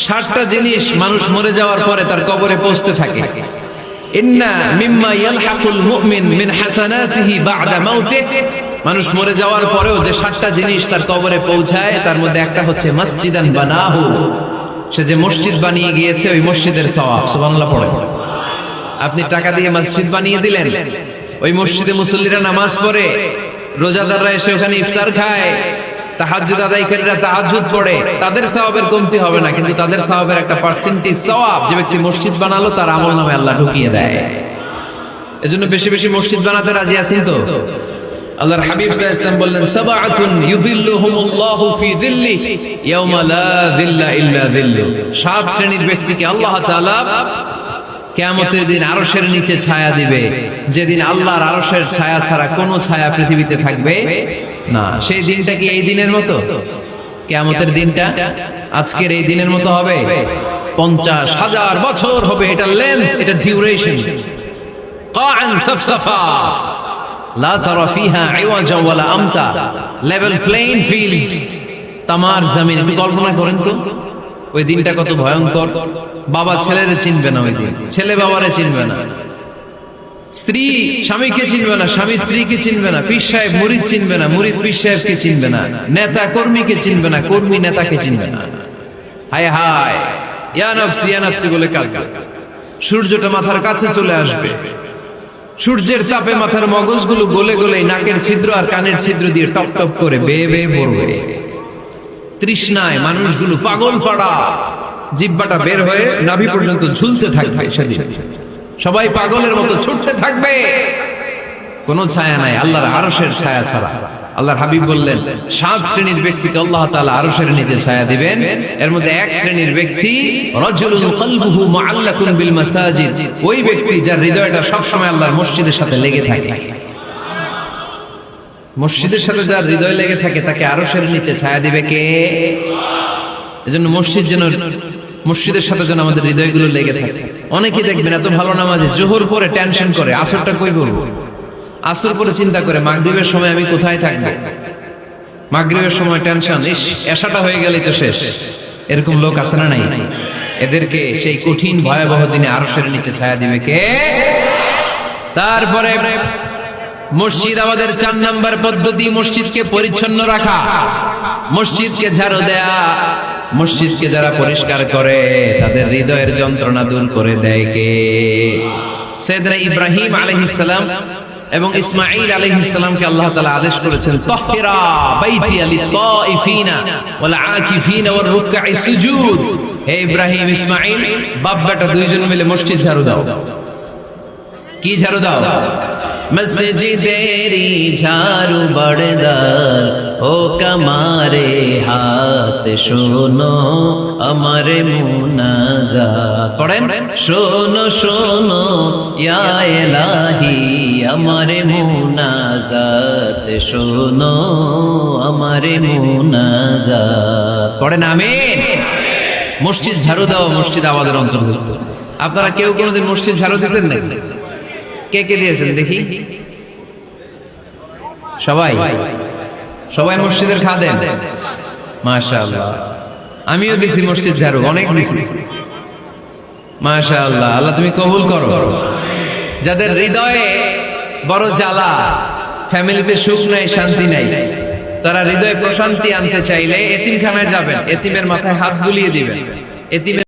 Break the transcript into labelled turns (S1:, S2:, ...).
S1: 60টা জিনিস মানুষ মরে যাওয়ার পরে তার কবরে পৌঁছতে থাকে। ইন্না মিম্মা ইয়ালহাকুল মুমিন মিন হাসানাতিহি বা'দা মাউতিহি, মানুষ মরে যাওয়ার পরেও যে 60টা জিনিস তার কবরে পৌঁছায় তার মধ্যে একটা হচ্ছে মসজিদান বানাহু, সে যে মসজিদ বানিয়ে গিয়েছে ওই মসজিদের সওয়াব। সুবহানাল্লাহ পড়ে। আপনি টাকা দিয়ে মসজিদ বানিয়ে দিলেন, ওই মসজিদে মুসল্লিরা নামাজ পড়ে, রোজাদাররা এসে ওখানে ইফতার খায়, তাহাজ্জুদ আদায়কারীরা তাহাজ্জুদ পড়ে, তাদের সওয়াবের কমতি হবে না, কিন্তু তাদের সওয়াবের একটা পার্সেন্টেজ সওয়াব যে ব্যক্তি মসজিদ বানালো তার আমলনামায় আল্লাহ ঢুকিয়ে দেয়। এজন্য বেশি বেশি মসজিদ বানাতে রাজি আছেন তো? আল্লাহর হাবিব সাল্লাল্লাহু আলাইহি ওয়াসাল্লাম বললেন, সাবআতুন ইউযিল্লুহুমুল্লাহু ফি যিল্লি ইয়াওমা লা যিল্লা ইল্লা যিল্লু, 7 শ্রেণীর ব্যক্তিকে আল্লাহ তাআলা কিয়ামতের দিন আরশের নিচে ছায়া দিবে, যেদিন আল্লাহর আরশের ছায়া ছাড়া কোনো ছায়া পৃথিবীতে থাকবে না। সেই দিনটা কি এই দিনের মতো? কিয়ামতের দিনটা আজকের এই দিনের মতো হবে? 50,000 বছর হবে। এটা লেন্থ, এটা ডিউরেশন। কাআন সাফসাফা লা তারা ফিহা ইওয়াজা ওয়ালা আমতা, লেভেল প্লেইং ফিল্ড, তামার জমিন। একটু কল্পনা করেন তো ওই দিনটা কত ভয়ঙ্কর। বাবা ছেলেরে চিনবে না ওই দিন, ছেলে বাবারে চিনবে না, স্ত্রী স্বামীকে চিনবে না, স্বামী স্ত্রীকে চিনবে না, পীর সাহেব মুরিদ চিনবে না, মুরিদ পীর সাহেবকে চিনবে না, নেতা কর্মীকে চিনবে না, কর্মী নেতাকে চিনবে না। হায় হায়, ইয়া নফসি ইয়া নফসি বলে কাঁদবে। সূর্যটা মাথার কাছে চলে আসবে, সূর্যের তাপে মাথার মগজগুলো গলে গলে নাকের ছিদ্র আর কানের ছিদ্র দিয়ে টপ টপ করে বেয়ে বেয়ে পড়বে। তৃষ্ণায় মানুষগুলো পাগল পাড়া, জিহ্বাটা বের হয়ে নাভি পর্যন্ত ঝুলতে থাকবে। সেদিন সবাই পাগলের মতো ছুটতে থাকবে, কোনো ছায়া নাই আল্লাহর আরশের ছায়া ছাড়া। আল্লাহর হাবিব বললেন, 7 শ্রেণীর ব্যক্তিকে আল্লাহ তাআলা আরশের নিচে ছায়া দিবেন। এর মধ্যে এক শ্রেণীর ব্যক্তি রাজুলুন কলবুহু মুআল্লাকুন বিল মাসাজিদ, ওই ব্যক্তি যার হৃদয়টা সব সময় আল্লাহর মসজিদের সাথে লেগে থাকে। মসজিদের সাথে যার হৃদয় লেগে থাকে তাকে আরশের নিচে ছায়া দিবে কে? এজন্য মসজিদের সাথে যেন আমাদের হৃদয়গুলো লেগে থাকে। অনেকেই দেখবেন এত ভালো নামাজে, জোহর পরে টেনশন করে আসরটা কই পড়বো, আসর পরে চিন্তা করে মাগরিবের সময় আমি কোথায় থাকবো, মাগরিবের সময় টেনশন, ইস এশাটা হয়ে গেলেই তো শেষ। এরকম লোক আছে না নাই? এদেরকে সেই কঠিন ভয়াবহ দিনে আরশের নিচে ছায়া দিবে কে? তারপরে মসজিদ আমাদের 4 নাম্বার পদ্ধতি, মসজিদকে পরিচ্ছন্ন রাখা, মসজিদকে ঝাড়ু দেয়া। মসজিদকে যারা পরিষ্কার করে তাদের হৃদয়ের যন্ত্রণা দূর করে দেয় কে? সাইয়েদনা ইব্রাহিম আলাইহিস সালাম এবং ইসমাঈল আলাইহিস সালামকে আল্লাহ তাআলা আদেশ করেছেন, তাহহিরা বাইতিয়া লিত-তাইফিনা ওয়াল আকিফিনা ওয়ার রুকআই সুজুদ। হে ইব্রাহিম ইসমাঈল, বাপ বেটা দুইজন মিলে মসজিদ ঝাড়ু দাও। কি ঝাড়ু দাও? মসজিদেরি ঝাড়ু বড়দার ও কামারে হাত, শোনো আমার মুনাজাত। পড়েন, শোনো শোনো ইয়া ইলাহি আমার মুনাজাত, শোনো আমার মুনাজাত। পড়েন আমিন। মসজিদ ঝাড়ু দাও, মসজিদ আমাদের অন্তর্ভুক্ত। আপনারা কেউ কোনোদিন মসজিদ ঝাড়ু দিয়েছেন না? কে কে দিয়েছেন দেখি? সবাই সবাই মসজিদের খাদেম, মাশাআল্লাহ। আমিও দিছি মসজিদ ঝাড়ু, অনেক দিছি, মাশাআল্লাহ। আল্লাহ তুমি কবুল করো। যাদের হৃদয়ে বড় জ্বালা, ফ্যামিলিতে সুখ নাই, শান্তি নাই, তারা হৃদয়ে প্রশান্তি আনতে চাইলে এতিমখানায় যাবেন, এতিমের মাথায় হাত বুলিয়ে দিবেন। এতিমের